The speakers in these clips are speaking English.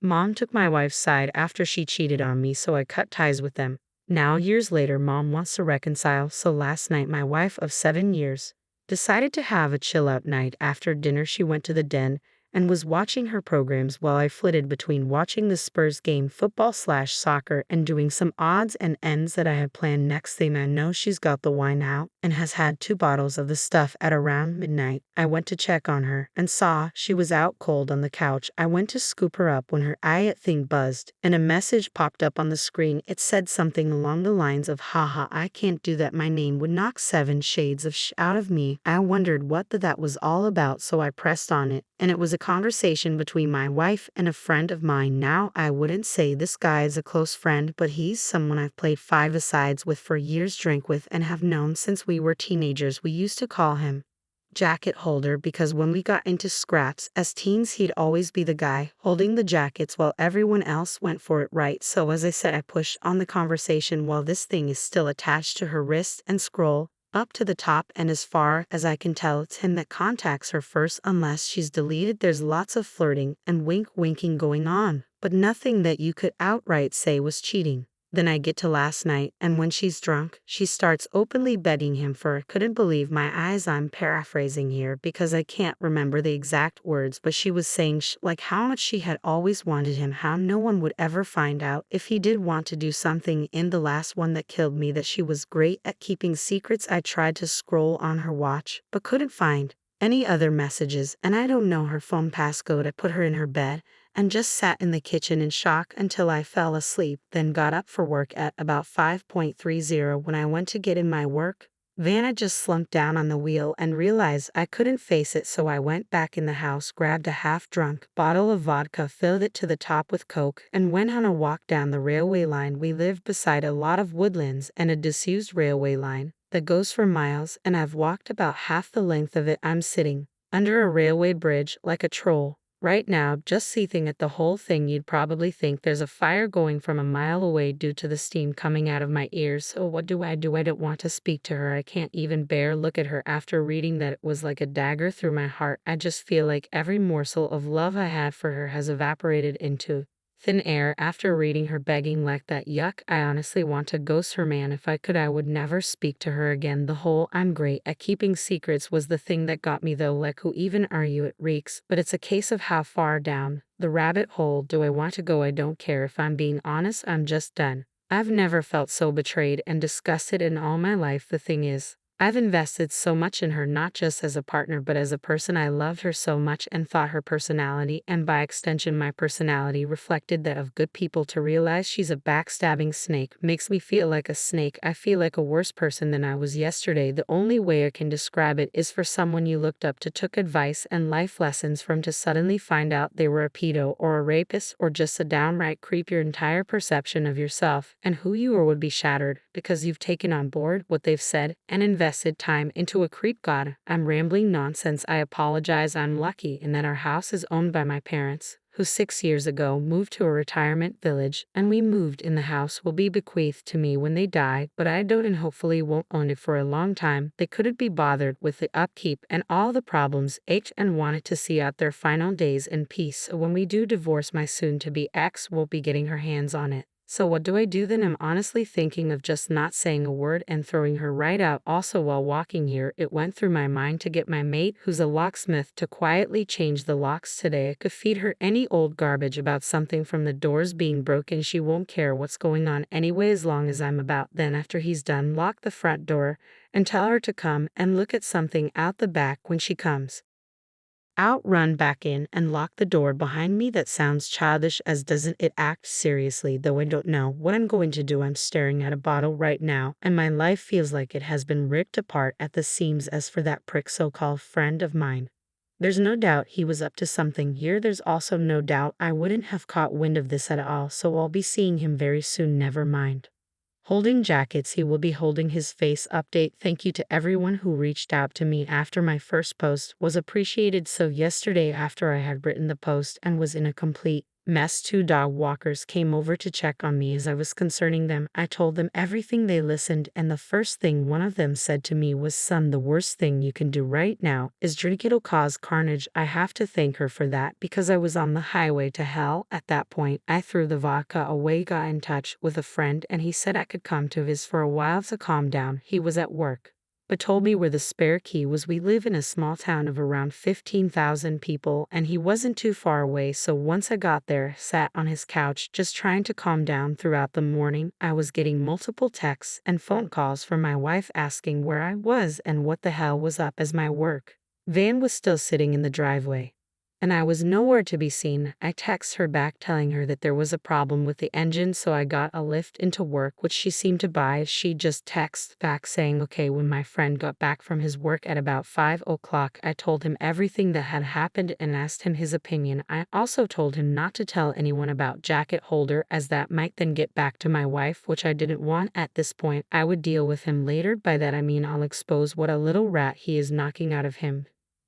Mom took my wife's side after she cheated on me, so I cut ties with them. Now, years later, Mom wants to reconcile, so last night my wife of 7 years decided to have a chill-out night. After dinner she went to the den and was watching her programs while I flitted between watching the Spurs game, football/soccer, and doing some odds and ends that I had planned. Next thing I know, she's got the wine out and has had 2 bottles of the stuff. At around midnight, I went to check on her and saw she was out cold on the couch. I went to scoop her up when her AITA thing buzzed and a message popped up on the screen. It said something along the lines of, "Haha, I can't do that. My name would knock 7 shades of out of me." I wondered what that was all about, so I pressed on it, and it was a conversation between my wife and a friend of mine. Now, I wouldn't say this guy is a close friend, but he's someone I've played 5-a-sides with for years, drank with, and have known since we were teenagers. We used to call him jacket holder because when we got into scraps as teens, he'd always be the guy holding the jackets while everyone else went for it, right? So as I said, I push on the conversation while this thing is still attached to her wrist and scroll up to the top, and as far as I can tell, it's him that contacts her first unless she's deleted. There's lots of flirting and winking going on, but nothing that you could outright say was cheating. Then I get to last night, and when she's drunk, she starts openly begging him for couldn't believe my eyes. I'm paraphrasing here because I can't remember the exact words, but she was saying like how much she had always wanted him, how no one would ever find out if he did want to do something. In the last one that killed me, that she was great at keeping secrets. I tried to scroll on her watch, but couldn't find any other messages, and I don't know her phone passcode. I put her in her bed and just sat in the kitchen in shock until I fell asleep, then got up for work at about 5:30. When I went to get in my work van, I just slumped down on the wheel and realized I couldn't face it, so I went back in the house, grabbed a half-drunk bottle of vodka, filled it to the top with Coke, and went on a walk down the railway line. We lived beside a lot of woodlands and a disused railway line that goes for miles, and I've walked about half the length of it. I'm sitting under a railway bridge like a troll right now, just seething at the whole thing. You'd probably think there's a fire going from a mile away due to the steam coming out of my ears. So what do? I don't want to speak to her. I can't even bear look at her. After reading that, it was like a dagger through my heart. I just feel like every morsel of love I had for her has evaporated into thin air after reading her begging like that. Yuck, I honestly want to ghost her, man. If I could, I would never speak to her again. The whole "I'm great at keeping secrets" was the thing that got me though. Like, who even are you? It reeks. But it's a case of how far down the rabbit hole do I want to go? I don't care. If I'm being honest, I'm just done. I've never felt so betrayed and disgusted in all my life. The thing is, I've invested so much in her, not just as a partner, but as a person. I loved her so much and thought her personality, and by extension my personality, reflected that of good people. To realize she's a backstabbing snake makes me feel like a snake. I feel like a worse person than I was yesterday. The only way I can describe it is for someone you looked up to, took advice and life lessons from, to suddenly find out they were a pedo or a rapist or just a downright creep. Your entire perception of yourself and who you are would be shattered because you've taken on board what they've said and invested time into a creep. God, I'm rambling nonsense. I apologize. I'm lucky in that our house is owned by my parents, who 6 years ago moved to a retirement village, and we moved in. The house will be bequeathed to me when they die, but I don't and hopefully won't own it for a long time. They couldn't be bothered with the upkeep and all the problems and wanted to see out their final days in peace. So when we do divorce, my soon-to-be ex won't be getting her hands on it. So what do I do then? I'm honestly thinking of just not saying a word and throwing her right out. Also, while walking here, it went through my mind to get my mate, who's a locksmith, to quietly change the locks today. I could feed her any old garbage about something from the doors being broken. She won't care what's going on anyway as long as I'm about. Then after he's done, lock the front door and tell her to come and look at something out the back. When she comes out, run back in and lock the door behind me. That sounds childish, as doesn't it? Act seriously, though I don't know what I'm going to do. I'm staring at a bottle right now, and my life feels like it has been ripped apart at the seams. As for that prick so-called friend of mine, there's no doubt he was up to something here. There's also no doubt I wouldn't have caught wind of this at all, so I'll be seeing him very soon. Never mind holding jackets, he will be holding his face. Update: thank you to everyone who reached out to me after my first post was appreciated. So yesterday, after I had written the post and was in a complete mess. 2 dog walkers came over to check on me as I was concerning them. I told them everything. They listened, and the first thing one of them said to me was, "Son, the worst thing you can do right now is drink. It'll cause carnage." I have to thank her for that because I was on the highway to hell at that point. I threw the vodka away, got in touch with a friend, and he said I could come to his for a while to calm down. He was at work, but told me where the spare key was. We live in a small town of around 15,000 people, and he wasn't too far away, so once I got there, sat on his couch just trying to calm down. Throughout the morning, I was getting multiple texts and phone calls from my wife asking where I was and what the hell was up, as my work van was still sitting in the driveway and I was nowhere to be seen. I text her back telling her that there was a problem with the engine, so I got a lift into work, which she seemed to buy. She just texted back saying okay. When my friend got back from his work at about 5 o'clock, I told him everything that had happened and asked him his opinion. I also told him not to tell anyone about jacket holder, as that might then get back to my wife, which I didn't want at this point. I would deal with him later. By that I mean I'll expose what a little rat he is knocking out of him.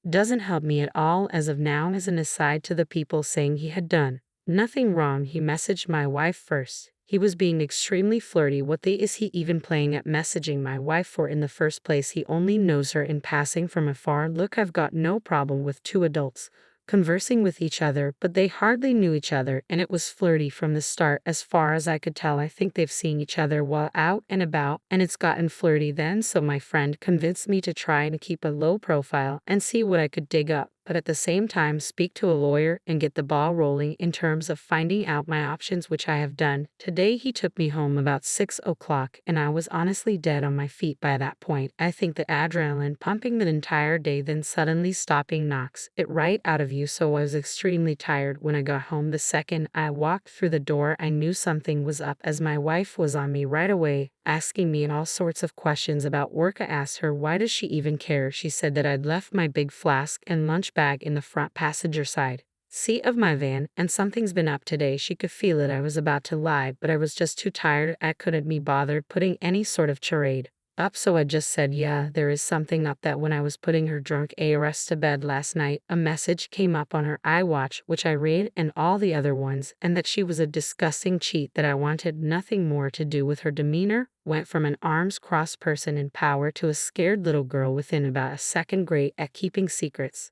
Doesn't help me at all as of now. As an aside to the people saying he had done nothing wrong, he messaged my wife first. He was being extremely flirty. What the is he even playing at messaging my wife for in the first place? He only knows her in passing from afar. Look, I've got no problem with two adults conversing with each other, but they hardly knew each other, and it was flirty from the start as far as I could tell. I think they've seen each other while out and about, and it's gotten flirty then, so my friend convinced me to try and keep a low profile and see what I could dig up, but at the same time speak to a lawyer and get the ball rolling in terms of finding out my options, which I have done. Today he took me home about 6 o'clock, and I was honestly dead on my feet by that point. I think the adrenaline pumping the entire day, then suddenly stopping, knocks it right out of you, so I was extremely tired when I got home. The second I walked through the door, I knew something was up, as my wife was on me right away, asking me all sorts of questions about work. I asked her why does she even care. She said that I'd left my big flask and lunch bag in the front passenger side seat of my van, and something's been up today. She could feel it. I was about to lie, but I was just too tired. I couldn't be bothered putting any sort of charade up, so I just said, yeah, there is something up. That when I was putting her drunk ARS to bed last night, a message came up on her iWatch, which I read, and all the other ones, and that she was a disgusting cheat, that I wanted nothing more to do with her. Demeanor went from an arms-crossed person in power to a scared little girl within about a second, great at keeping secrets,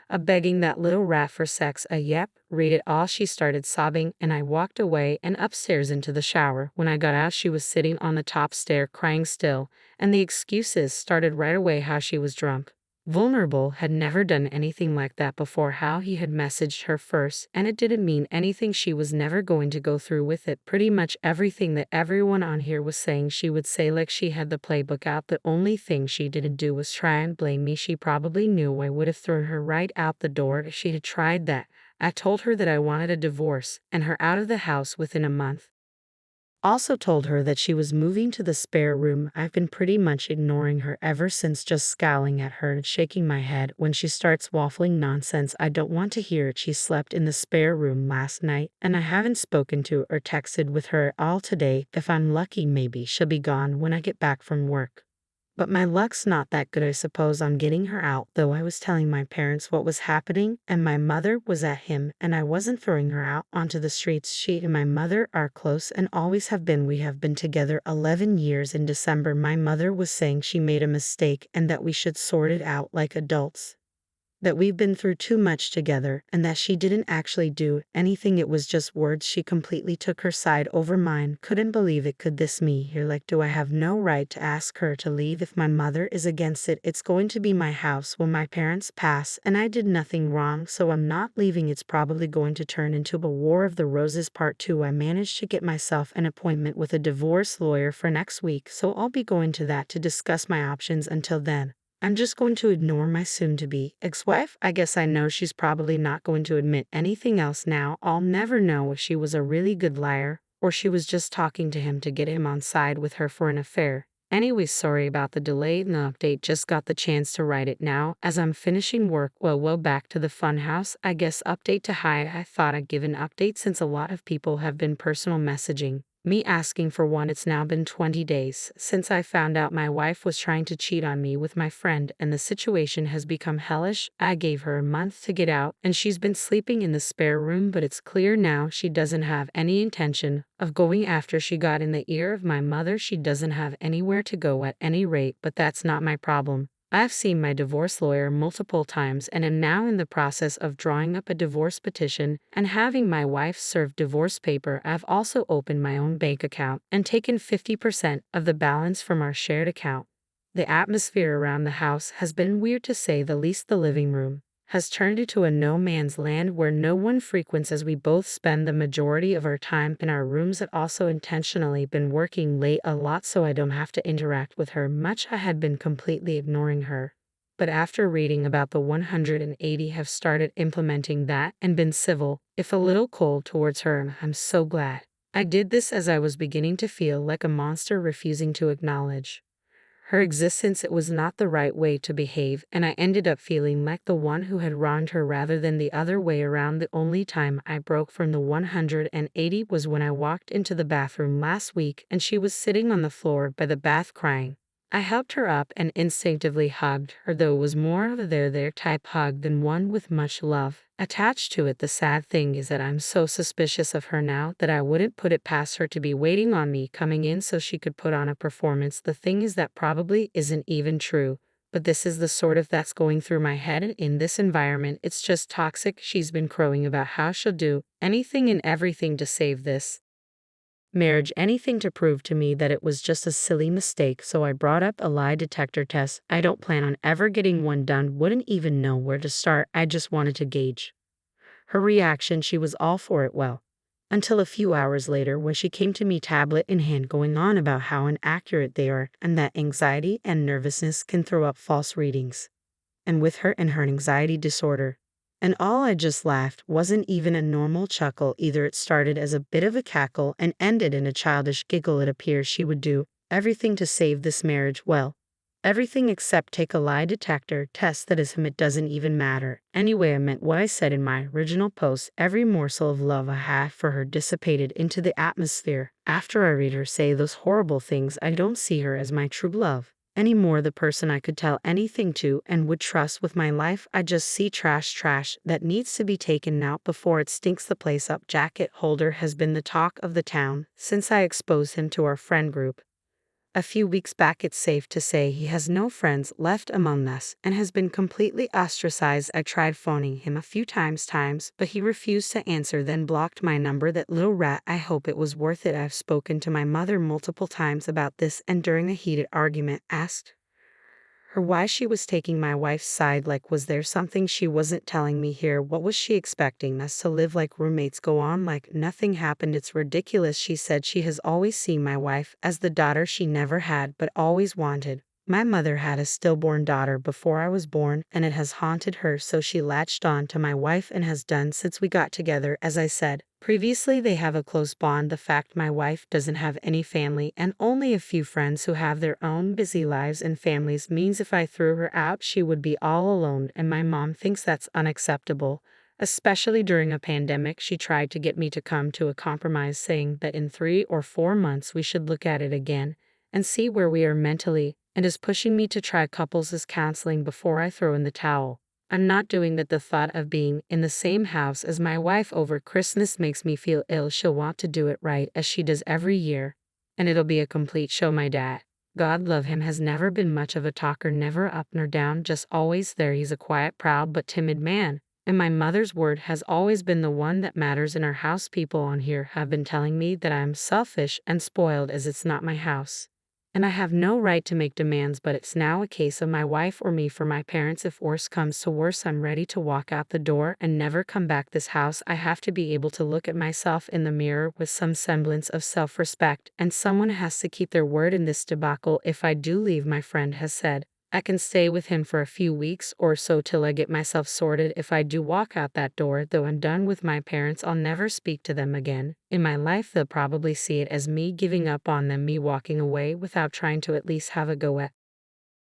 a begging that little rat for sex, a yep, read it all. She started sobbing, and I walked away and upstairs into the shower. When I got out, she was sitting on the top stair crying still, and the excuses started right away. How she was drunk, vulnerable, had never done anything like that before, how he had messaged her first, and it didn't mean anything. She was never going to go through with it. Pretty much everything that everyone on here was saying she would say, like she had the playbook out. The only thing she didn't do was try and blame me. She probably knew I would have thrown her right out the door if she had tried that. I told her that I wanted a divorce and her out of the house within a month. Also told her that she was moving to the spare room. I've been pretty much ignoring her ever since, just scowling at her and shaking my head when she starts waffling nonsense. I don't want to hear it. She slept in the spare room last night, and I haven't spoken to or texted with her at all today. If I'm lucky, maybe she'll be gone when I get back from work. But my luck's not that good. I suppose I'm getting her out, though I was telling my parents what was happening, and my mother was at him, and I wasn't throwing her out onto the streets. She and my mother are close and always have been. We have been together 11 years. In December, my mother was saying she made a mistake and that we should sort it out like adults, that we've been through too much together, and that she didn't actually do anything. It was just words. She completely took her side over mine. Couldn't believe it. Could this me here? Like, do I have no right to ask her to leave if my mother is against it? It's going to be my house when my parents pass, and I did nothing wrong, so I'm not leaving. It's probably going to turn into a War of the Roses Part 2. I managed to get myself an appointment with a divorce lawyer for next week, so I'll be going to that to discuss my options. Until then, I'm just going to ignore my soon-to-be ex-wife. I guess I know she's probably not going to admit anything else now. I'll never know if she was a really good liar or she was just talking to him to get him on side with her for an affair. Anyways, sorry about the delay in the update. Just got the chance to write it now as I'm finishing work. Well, back to the funhouse. I guess update to hi. I thought I'd give an update since a lot of people have been personal messaging Me asking for one. It's now been 20 days since I found out my wife was trying to cheat on me with my friend, and the situation has become hellish. I gave her a month to get out, and she's been sleeping in the spare room, but it's clear now she doesn't have any intention of going after she got in the ear of my mother. She doesn't have anywhere to go at any rate, but that's not my problem. I've seen my divorce lawyer multiple times and am now in the process of drawing up a divorce petition and having my wife serve divorce paper. I've also opened my own bank account and taken 50% of the balance from our shared account. The atmosphere around the house has been weird, to say the least. The living room has turned into a no man's land where no one frequents, as we both spend the majority of our time in our rooms. I've also intentionally been working late a lot so I don't have to interact with her much. I had been completely ignoring her, but after reading about the 180 have started implementing that and been civil, if a little cold towards her, and I'm so glad I did this, as I was beginning to feel like a monster refusing to acknowledge her existence. It was not the right way to behave, and I ended up feeling like the one who had wronged her rather than the other way around. The only time I broke from the 180 was when I walked into the bathroom last week and she was sitting on the floor by the bath crying. I helped her up and instinctively hugged her, though it was more of a there type hug than one with much love attached to it. The sad thing is that I'm so suspicious of her now that I wouldn't put it past her to be waiting on me coming in so she could put on a performance. The thing is that probably isn't even true, but this is the sort of that's going through my head in this environment. It's just toxic. She's been crowing about how she'll do anything and everything to save this marriage, anything to prove to me that it was just a silly mistake. So I brought up a lie detector test. I don't plan on ever getting one done, wouldn't even know where to start. I just wanted to gauge her reaction. She was all for it, well, until a few hours later when she came to me, tablet in hand, going on about how inaccurate they are and that anxiety and nervousness can throw up false readings. And with her and her anxiety disorder and all, I just laughed. Wasn't even a normal chuckle either. It started as a bit of a cackle and ended in a childish giggle. It appears she would do everything to save this marriage. Well, everything except take a lie detector test. That is him. It doesn't even matter. Anyway, I meant what I said in my original post. Every morsel of love I had for her dissipated into the atmosphere. After I read her say those horrible things, I don't see her as my true love anymore, the person I could tell anything to and would trust with my life. I just see trash that needs to be taken out before it stinks the place up. Jacket holder has been the talk of the town since I exposed him to our friend group a few weeks back. It's safe to say he has no friends left among us and has been completely ostracized. I tried phoning him a few times, but he refused to answer, then blocked my number. That little rat. I hope it was worth it. I've spoken to my mother multiple times about this, and during a heated argument asked her why she was taking my wife's side. Like, was there something she wasn't telling me here? What was she expecting us to live like roommates, go on like nothing happened? It's ridiculous. She said she has always seen my wife as the daughter she never had but always wanted. My mother had a stillborn daughter before I was born, and it has haunted her, so she latched on to my wife and has done since we got together. As I said previously, they have a close bond. The fact my wife doesn't have any family and only a few friends who have their own busy lives and families means if I threw her out, she would be all alone, and my mom thinks that's unacceptable. Especially during a pandemic, she tried to get me to come to a compromise, saying that in 3 or 4 months we should look at it again and see where we are mentally, and is pushing me to try couples counseling before I throw in the towel. I'm not doing that. The thought of being in the same house as my wife over Christmas makes me feel ill. She'll want to do it right, as she does every year, and it'll be a complete show. My dad, God love him, has never been much of a talker, never up nor down, just always there. He's a quiet, proud, but timid man, and my mother's word has always been the one that matters in our house. People on here have been telling me that I am selfish and spoiled, as it's not my house and I have no right to make demands, but it's now a case of my wife or me for my parents. If worse comes to worse, I'm ready to walk out the door and never come back. This house, I have to be able to look at myself in the mirror with some semblance of self-respect, and someone has to keep their word in this debacle. If I do leave, my friend has said I can stay with him for a few weeks or so till I get myself sorted. If I do walk out that door, though I'm done with my parents, I'll never speak to them again in my life. They'll probably see it as me giving up on them, me walking away without trying to at least have a go at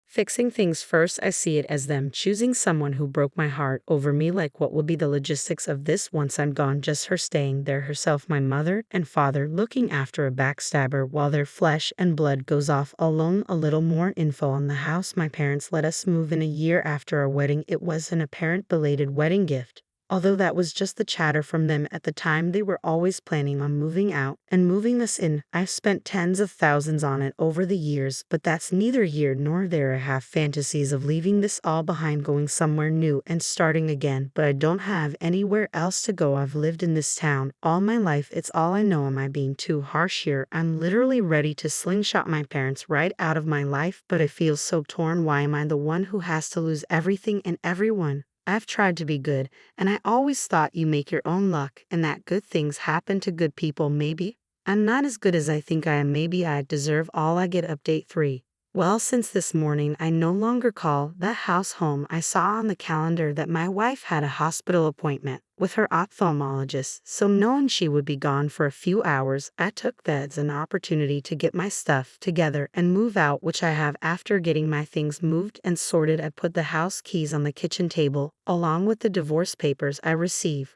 Fixing things first, I see it as them choosing someone who broke my heart over me. Like, what will be the logistics of this once I'm gone? Just her staying there herself, my mother and father looking after a backstabber while their flesh and blood goes off alone. A little more info on the house. My parents let us move in a year after our wedding. It was an apparent belated wedding gift. Although that was just the chatter from them at the time, they were always planning on moving out and moving us in. I've spent tens of thousands on it over the years, but that's neither here nor there. I have fantasies of leaving this all behind, going somewhere new and starting again, but I don't have anywhere else to go. I've lived in this town all my life. It's all I know. Am I being too harsh here? I'm literally ready to slingshot my parents right out of my life, but I feel so torn. Why am I the one who has to lose everything and everyone? I've tried to be good, and I always thought you make your own luck and that good things happen to good people. Maybe I'm not as good as I think I am. Maybe I deserve all I get. Update 3. Well, since this morning, I no longer call that house home. I saw on the calendar that my wife had a hospital appointment with her ophthalmologist, so knowing she would be gone for a few hours, I took that as an opportunity to get my stuff together and move out, which I have. After getting my things moved and sorted, I put the house keys on the kitchen table, along with the divorce papers I received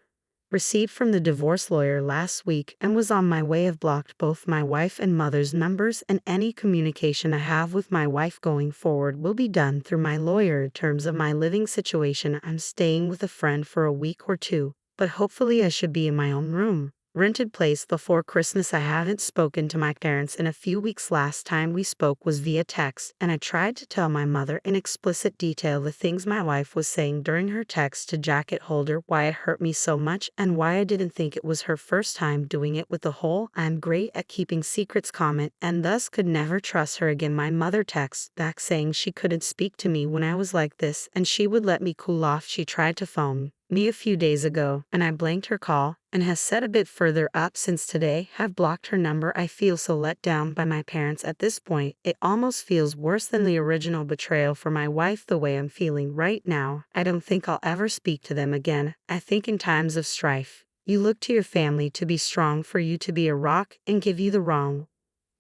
from the divorce lawyer last week, and was on my way. I've blocked both my wife and mother's numbers, and any communication I have with my wife going forward will be done through my lawyer. In terms of my living situation, I'm staying with a friend for a week or two, but hopefully I should be in my own room. Rented place before Christmas. I haven't spoken to my parents in a few weeks. Last time we spoke was via text, and I tried to tell my mother in explicit detail the things my wife was saying during her text to jacket holder, why it hurt me so much, and why I didn't think it was her first time doing it with the whole "I'm great at keeping secrets" comment, and thus could never trust her again. My mother texts back saying she couldn't speak to me when I was like this, and she would let me cool off. She tried to phone me a few days ago, and I blanked her call, and has said a bit further up since today. Have blocked her number. I feel so let down by my parents at this point. It almost feels worse than the original betrayal for my wife. The way I'm feeling right now, I don't think I'll ever speak to them again. I think in times of strife, you look to your family to be strong for you, to be a rock and give you the wrong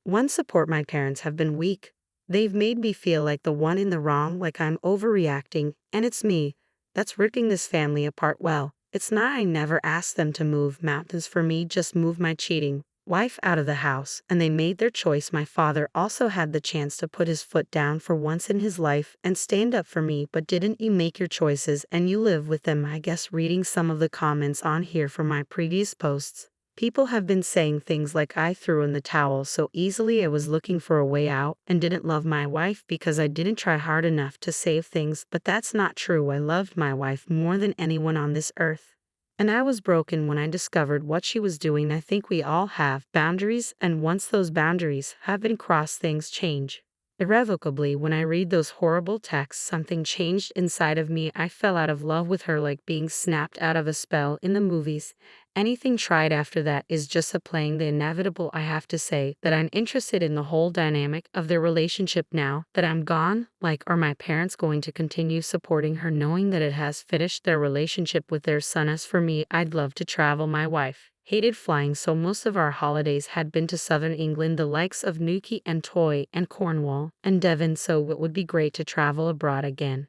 one support. My parents have been weak. They've made me feel like the one in the wrong, like I'm overreacting, and it's me that's ripping this family apart. Well, it's not. I never asked them to move mountains for me, just move my cheating wife out of the house, and they made their choice. My father also had the chance to put his foot down for once in his life and stand up for me, but didn't. You make your choices and you live with them. I guess reading some of the comments on here from my previous posts, people have been saying things like I threw in the towel so easily, I was looking for a way out, and didn't love my wife because I didn't try hard enough to save things. But that's not true. I loved my wife more than anyone on this earth, and I was broken when I discovered what she was doing. I think we all have boundaries, and once those boundaries have been crossed, things change irrevocably. When I read those horrible texts, something changed inside of me. I fell out of love with her, like being snapped out of a spell in the movies. Anything tried after that is just a playing the inevitable. I have to say that I'm interested in the whole dynamic of their relationship now that I'm gone. Like, are my parents going to continue supporting her knowing that it has finished their relationship with their son? As for me, I'd love to travel. My wife hated flying, so most of our holidays had been to southern England, the likes of Newquay and Torry and Cornwall and Devon, so it would be great to travel abroad again.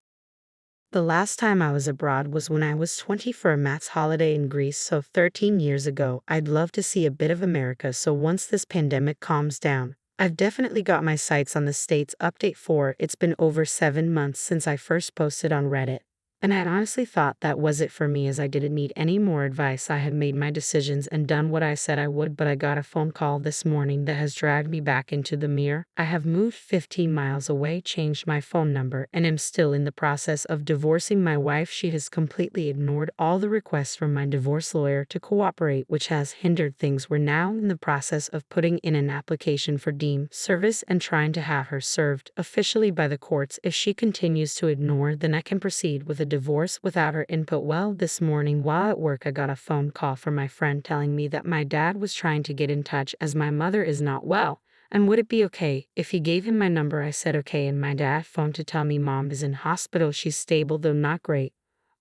The last time I was abroad was when I was 20 for a maths holiday in Greece, so 13 years ago. I'd love to see a bit of America, so once this pandemic calms down, I've definitely got my sights on the States. Update 4. It's been over 7 months since I first posted on Reddit, and I had honestly thought that was it for me, as I didn't need any more advice. I had made my decisions and done what I said I would, but I got a phone call this morning that has dragged me back into the mirror. I have moved 15 miles away, changed my phone number, and am still in the process of divorcing my wife. She has completely ignored all the requests from my divorce lawyer to cooperate, which has hindered things. We're now in the process of putting in an application for deemed service and trying to have her served officially by the courts. If she continues to ignore, then I can proceed with a divorce without her input. Well, this morning while at work, I got a phone call from my friend telling me that my dad was trying to get in touch as my mother is not well, and would it be okay if he gave him my number. I said okay, and my dad phoned to tell me mom is in hospital. She's stable, though not great.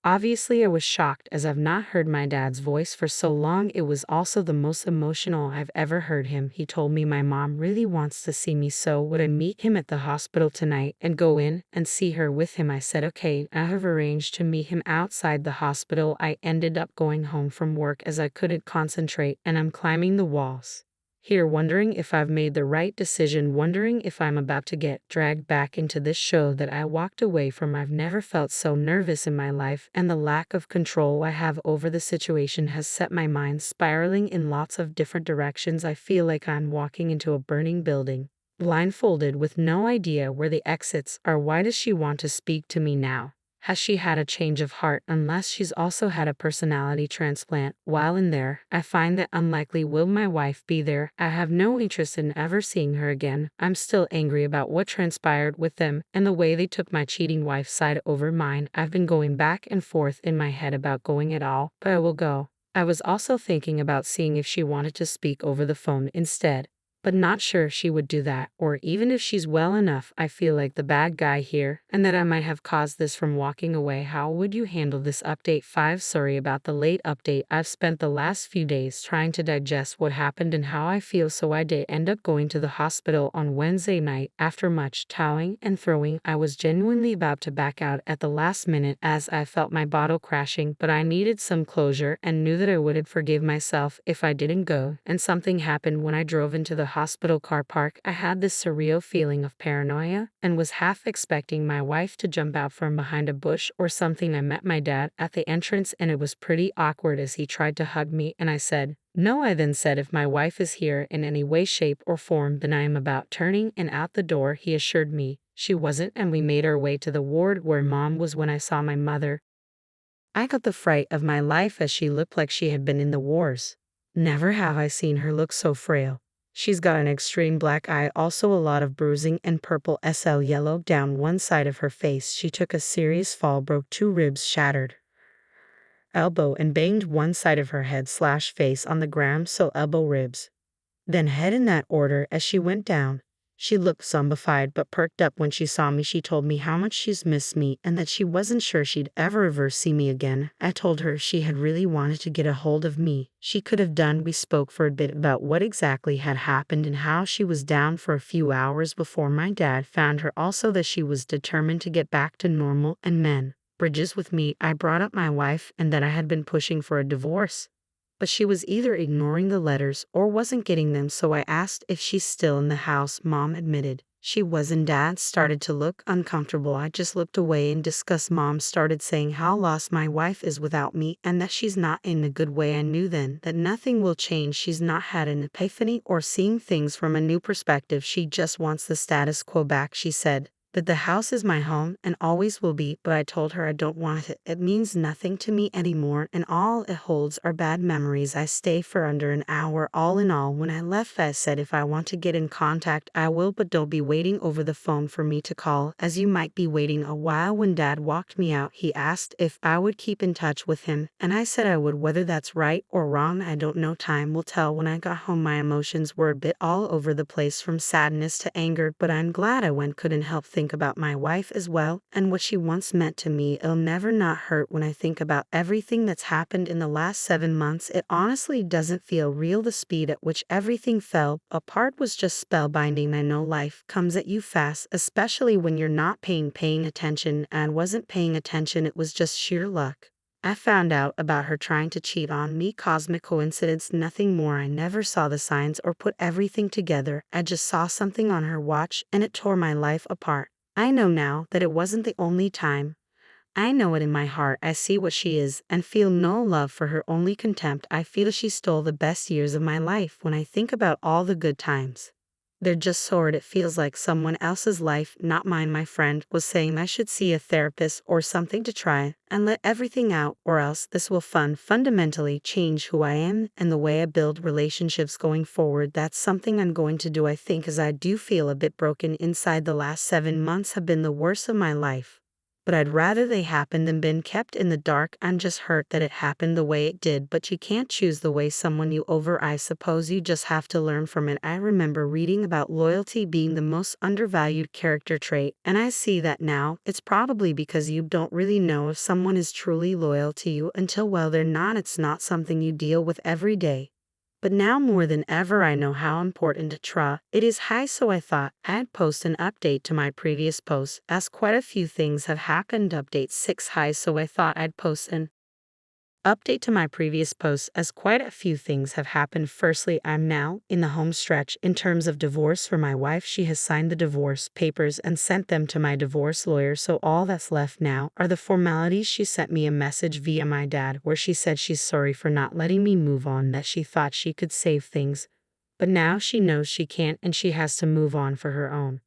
Obviously, I was shocked as I've not heard my dad's voice for so long. It was also the most emotional I've ever heard him. He told me my mom really wants to see me, so would I meet him at the hospital tonight and go in and see her with him? I said okay. I have arranged to meet him outside the hospital. I ended up going home from work as I couldn't concentrate, and I'm climbing the walls here, wondering if I've made the right decision, wondering if I'm about to get dragged back into this show that I walked away from. I've never felt so nervous in my life, and the lack of control I have over the situation has set my mind spiraling in lots of different directions. I feel like I'm walking into a burning building, blindfolded with no idea where the exits are. Why does she want to speak to me now? Has she had a change of heart? Unless she's also had a personality transplant while in there, I find that unlikely. Will my wife be there? I have no interest in ever seeing her again. I'm still angry about what transpired with them and the way they took my cheating wife's side over mine. I've been going back and forth in my head about going at all, but I will go. I was also thinking about seeing if she wanted to speak over the phone instead, but not sure she would do that, or even if she's well enough. I feel like the bad guy here, and that I might have caused this from walking away. How would you handle this? Update 5. Sorry about the late update. I've spent the last few days trying to digest what happened and how I feel, so I did end up going to the hospital on Wednesday night. After much toing and throwing, I was genuinely about to back out at the last minute as I felt my bottle crashing, but I needed some closure and knew that I wouldn't forgive myself if I didn't go. And something happened when I drove into the hospital car park. I had this surreal feeling of paranoia and was half expecting my wife to jump out from behind a bush or something. I met my dad at the entrance, and it was pretty awkward as he tried to hug me, and I said no. I then said if my wife is here in any way, shape, or form, then I am about turning and out the door. He assured me she wasn't, and we made our way to the ward where Mom was. When I saw my mother, I got the fright of my life as she looked like she had been in the wars. Never have I seen her look so frail. She's got an extreme black eye, also a lot of bruising, and purple SL yellow down one side of her face. She took a serious fall, broke 2 ribs, shattered elbow, and banged one side of her head/face on the ground, so elbow, ribs, then head, in that order as she went down. She looked zombified but perked up when she saw me. She told me how much she's missed me and that she wasn't sure she'd ever see me again. I told her she had really wanted to get a hold of me. She could have done. We spoke for a bit about what exactly had happened and how she was down for a few hours before my dad found her. Also that she was determined to get back to normal and mend bridges with me. I brought up my wife and that I had been pushing for a divorce, but she was either ignoring the letters or wasn't getting them, so I asked if she's still in the house. Mom admitted she was, and Dad started to look uncomfortable. I just looked away in disgust. Mom started saying how lost my wife is without me and that she's not in a good way. I knew then that nothing will change. She's not had an epiphany or seeing things from a new perspective. She just wants the status quo back, she said. But the house is my home and always will be. But I told her I don't want it. It means nothing to me anymore, and all it holds are bad memories. I stay for under an hour. All in all, when I left, I said if I want to get in contact, I will, but don't be waiting over the phone for me to call, as you might be waiting a while. When Dad walked me out, he asked if I would keep in touch with him, and I said I would. Whether that's right or wrong, I don't know. Time will tell. When I got home, my emotions were a bit all over the place, from sadness to anger, but I'm glad I went. Couldn't help think about my wife as well and what she once meant to me. It'll never not hurt when I think about everything that's happened in the last 7 months. It honestly doesn't feel real. The speed at which everything fell apart was just spellbinding. I know life comes at you fast, especially when you're not paying attention. And wasn't paying attention. It was just sheer luck. I found out about her trying to cheat on me. Cosmic coincidence, nothing more. I never saw the signs or put everything together. I just saw something on her watch and it tore my life apart. I know now that it wasn't the only time. I know it in my heart. I see what she is and feel no love for her, only contempt. I feel she stole the best years of my life. When I think about all the good times, they're just soared. It feels like someone else's life, not mine. My friend was saying I should see a therapist or something to try and let everything out, or else this will fundamentally change who I am and the way I build relationships going forward. That's something I'm going to do, I think, as I do feel a bit broken inside. The last 7 months have been the worst of my life. but I'd rather they happened than been kept in the dark. I'm just hurt that it happened the way it did, but you can't choose the way someone you over. I suppose you just have to learn from it. I remember reading about loyalty being the most undervalued character trait, and I see that now. It's probably because you don't really know if someone is truly loyal to you until, well, they're not. It's not something you deal with every day. But now more than ever I know how important it is. Hi, so I thought I'd post an update to my previous post, as quite a few things have happened. Update 6. Hi, so I thought I'd post an update to my previous post, as quite a few things have happened. Firstly, I'm now in the home stretch in terms of divorce for my wife. She has signed the divorce papers and sent them to my divorce lawyer, so all that's left now are the formalities. She sent me a message via my dad where she said she's sorry for not letting me move on, that she thought she could save things, but now she knows she can't and she has to move on for her own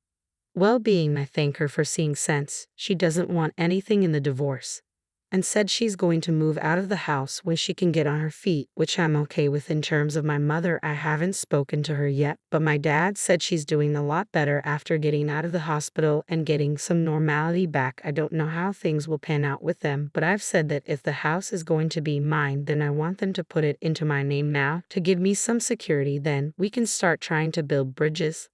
well-being. I thank her for seeing sense. She doesn't want anything in the divorce, and said she's going to move out of the house when she can get on her feet, which I'm okay with. In terms of my mother, I haven't spoken to her yet, but my dad said she's doing a lot better after getting out of the hospital and getting some normality back. I don't know how things will pan out with them, but I've said that if the house is going to be mine, then I want them to put it into my name now to give me some security. Then we can start trying to build bridges.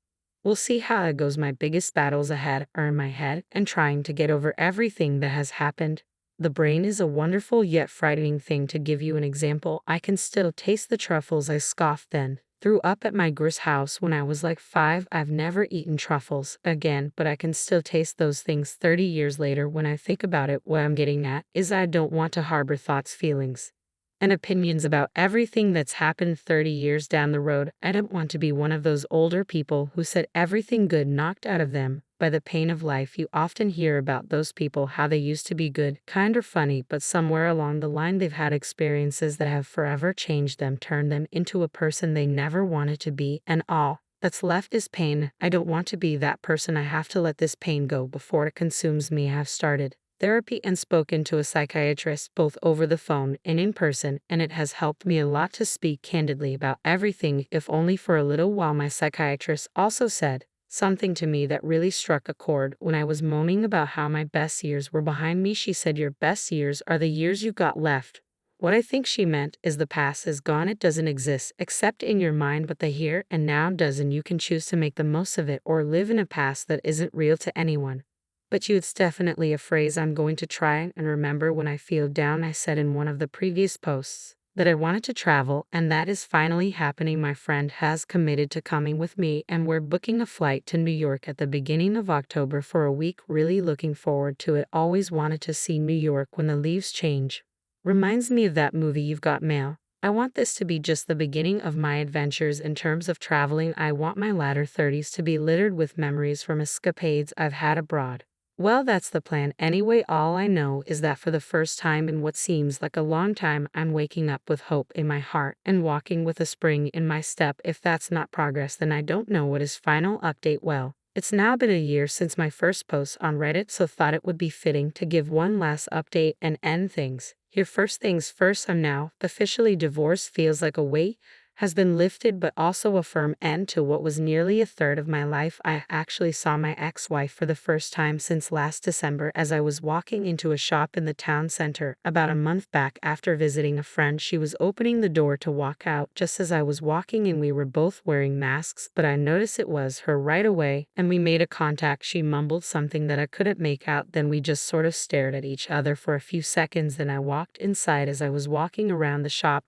We'll see how it goes. My biggest battles ahead are in my head and trying to get over everything that has happened. The brain is a wonderful yet frightening thing. To give you an example, I can still taste the truffles I scoffed then threw up at my grandma's house when I was like 5. I've never eaten truffles again, but I can still taste those things 30 years later when I think about it. What I'm getting at is I don't want to harbor thoughts, feelings, and opinions about everything that's happened 30 years down the road. I don't want to be one of those older people who said everything good knocked out of them by the pain of life. You often hear about those people, how they used to be good, kind of funny, but somewhere along the line they've had experiences that have forever changed them, turned them into a person they never wanted to be, and all that's left is pain. I don't want to be that person. I have to let this pain go before it consumes me. I have started therapy and spoken to a psychiatrist both over the phone and in person, and it has helped me a lot to speak candidly about everything, if only for a little while. My psychiatrist also said something to me that really struck a chord when I was moaning about how my best years were behind me. She said, "Your best years are the years you got left." What I think she meant is the past is gone. It doesn't exist except in your mind, but the here and now does, and you can choose to make the most of it or live in a past that isn't real to anyone but you. It's definitely a phrase I'm going to try and remember when I feel down. I said in one of the previous posts that I wanted to travel, and that is finally happening. My friend has committed to coming with me, and we're booking a flight to New York at the beginning of October for a week. Really looking forward to it. Always wanted to see New York when the leaves change. Reminds me of that movie You've Got Mail. I want this to be just the beginning of my adventures in terms of traveling. I want my latter 30s to be littered with memories from escapades I've had abroad. Well, that's the plan anyway. All I know is that for the first time in what seems like a long time, I'm waking up with hope in my heart and walking with a spring in my step. If that's not progress, then I don't know what is. Final update. Well, it's now been a year since my first post on Reddit, so thought it would be fitting to give one last update and end things here. First things first, I'm now officially divorced. Feels like a weight has been lifted, but also a firm end to what was nearly a third of my life. I actually saw my ex-wife for the first time since last December as I was walking into a shop in the town center about a month back after visiting a friend. She was opening the door to walk out just as I was walking in. We were both wearing masks, but I noticed it was her right away, and we made a contact. She mumbled something that I couldn't make out, then we just sort of stared at each other for a few seconds. Then I walked inside. As I was walking around the shop,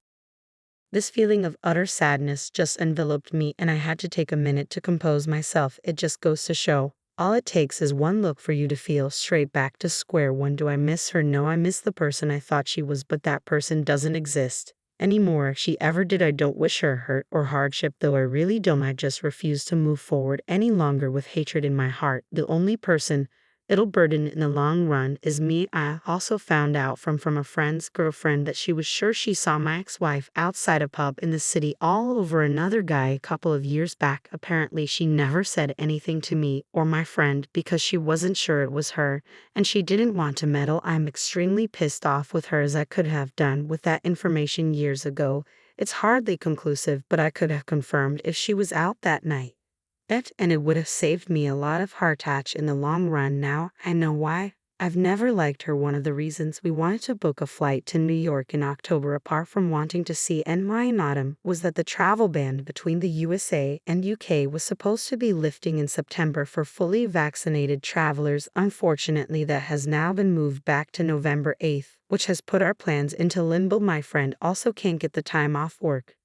this feeling of utter sadness just enveloped me, and I had to take a minute to compose myself. It just goes to show, all it takes is one look for you to feel straight back to square one. Do I miss her? No, I miss the person I thought she was, but that person doesn't exist anymore. If she ever did, I don't wish her hurt or hardship, though I really don't. I just refuse to move forward any longer with hatred in my heart. The only person it'll burden in the long run is me. I also found out from a friend's girlfriend that she was sure she saw my ex-wife outside a pub in the city all over another guy a couple of years back. Apparently she never said anything to me or my friend because she wasn't sure it was her and she didn't want to meddle. I'm extremely pissed off with her, as I could have done with that information years ago. It's hardly conclusive, but I could have confirmed if she was out that night. And it would have saved me a lot of heartache in the long run. Now I know why I've never liked her. One of the reasons we wanted to book a flight to New York in October, apart from wanting to see AmITheA in autumn, was that the travel ban between the USA and UK was supposed to be lifting in September for fully vaccinated travelers. Unfortunately, that has now been moved back to November 8th, which has put our plans into limbo. My friend also can't get the time off work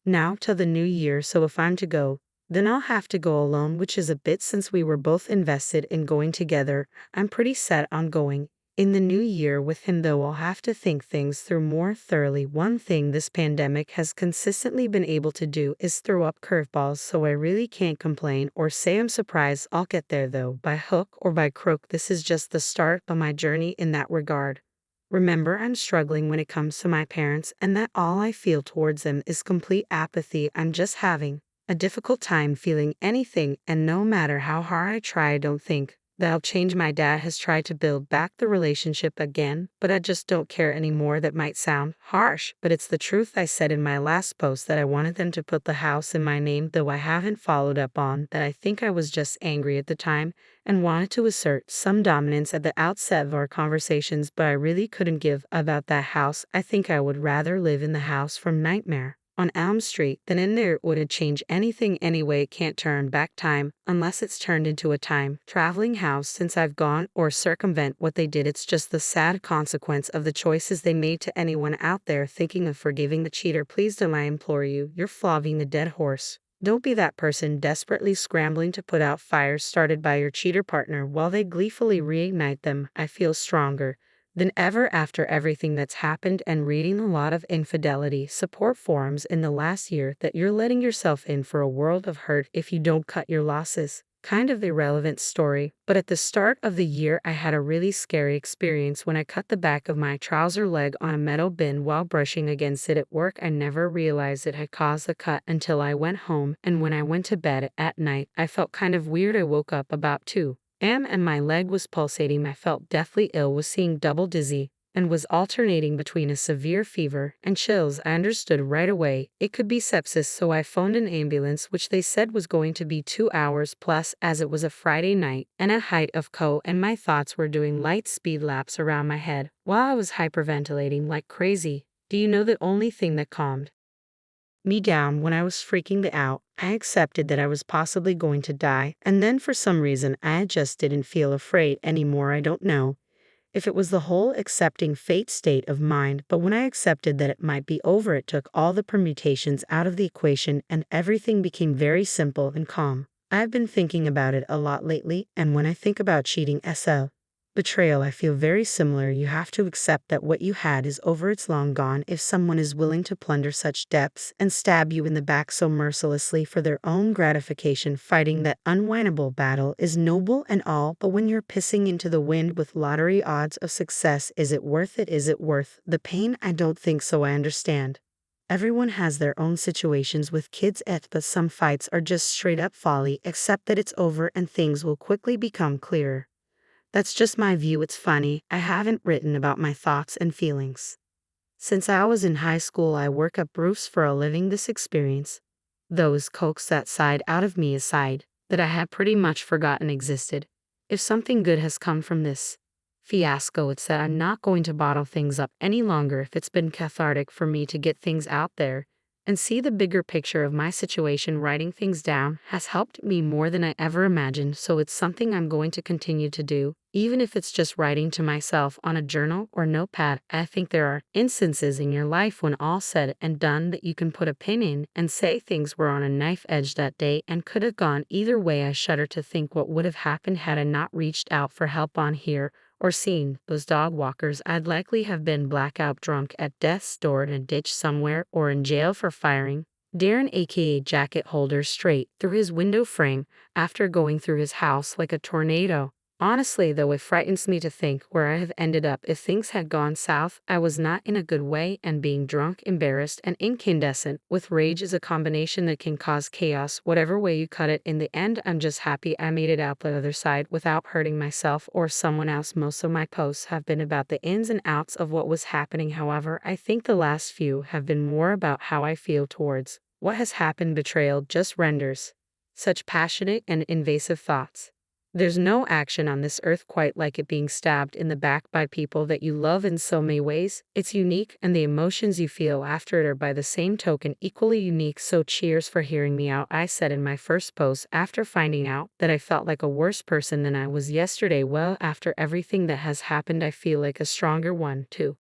now till the new year, so if I'm to go, then I'll have to go alone, which is a bit since we were both invested in going together. I'm pretty set on going in the new year with him, though I'll have to think things through more thoroughly. One thing this pandemic has consistently been able to do is throw up curveballs, so I really can't complain or say I'm surprised I'll get there, though, by hook or by crook. This is just the start of my journey in that regard. Remember, I'm struggling when it comes to my parents, and that all I feel towards them is complete apathy. I'm just having a difficult time feeling anything, and no matter how hard I try, I don't think that'll change. My dad has tried to build back the relationship again, but I just don't care anymore. That might sound harsh, but it's the truth. I said in my last post that I wanted them to put the house in my name, though I haven't followed up on that. I think I was just angry at the time and wanted to assert some dominance at the outset of our conversations, but I really couldn't give about that house. I think I would rather live in the house from Nightmare on Elm Street than in there. Would it change anything anyway? It can't turn back time unless it's turned into a time traveling house since I've gone, or circumvent what they did. It's just the sad consequence of the choices they made. To anyone out there thinking of forgiving the cheater, please don't, I implore you. You're flogging the dead horse. Don't be that person desperately scrambling to put out fires started by your cheater partner while they gleefully reignite them. I feel stronger than ever after everything that's happened and reading a lot of infidelity support forums in the last year that you're letting yourself in for a world of hurt if you don't cut your losses. Kind of irrelevant story, but at the start of the year I had a really scary experience when I cut the back of my trouser leg on a metal bin while brushing against it at work. I never realized it had caused the cut until I went home, and when I went to bed at night I felt kind of weird. I woke up about 2 a.m. and my leg was pulsating. I felt deathly ill, was seeing double dizzy, and was alternating between a severe fever and chills. I understood right away it could be sepsis, so I phoned an ambulance, which they said was going to be 2 hours plus, as it was a Friday night and at 𝐓𝐡𝐢𝐬, and my thoughts were doing light speed laps around my head while I was hyperventilating like crazy. Do you know the only thing that calmed me down when I was freaking out? I accepted that I was possibly going to die, and then for some reason I just didn't feel afraid anymore. I don't know if it was the whole accepting fate state of mind, but when I accepted that it might be over, it took all the permutations out of the equation and everything became very simple and calm. I've been thinking about it a lot lately, and when I think about cheating as a betrayal, I feel very similar. You have to accept that what you had is over, it's long gone. If someone is willing to plunder such depths and stab you in the back so mercilessly for their own gratification, fighting that unwinnable battle is noble and all, but when you're pissing into the wind with lottery odds of success, is it worth it? Is it worth the pain? I don't think so. I understand everyone has their own situations with kids, but some fights are just straight up folly. Accept that it's over and things will quickly become clearer. That's just my view. It's funny, I haven't written about my thoughts and feelings since I was in high school. I work up roofs for a living. This experience, those coaxed that side out of me, aside that I had pretty much forgotten existed. If something good has come from this fiasco, it's that I'm not going to bottle things up any longer. If it's been cathartic for me to get things out there and see the bigger picture of my situation, writing things down has helped me more than I ever imagined, so it's something I'm going to continue to do, even if it's just writing to myself on a journal or notepad. I think there are instances in your life when all said and done that you can put a pin in and say things were on a knife edge that day and could have gone either way. I shudder to think what would have happened had I not reached out for help on here or seen those dog walkers. I'd likely have been blackout drunk at death's door in a ditch somewhere, or in jail for firing Darren aka jacket holder straight through his window frame after going through his house like a tornado. Honestly though, it frightens me to think where I have ended up if things had gone south. I was not in a good way, and being drunk, embarrassed, and incandescent with rage is a combination that can cause chaos whatever way you cut it. In the end, I'm just happy I made it out the other side without hurting myself or someone else. Most of my posts have been about the ins and outs of what was happening. However, I think the last few have been more about how I feel towards what has happened. Betrayal just renders such passionate and invasive thoughts There's no action on this earth quite like it being stabbed in the back by people that you love in so many ways. It's unique, and the emotions you feel after it are by the same token equally unique. So cheers for hearing me out, I said in my first post after finding out that I felt like a worse person than I was yesterday. Well, after everything that has happened, I feel like a stronger one, too.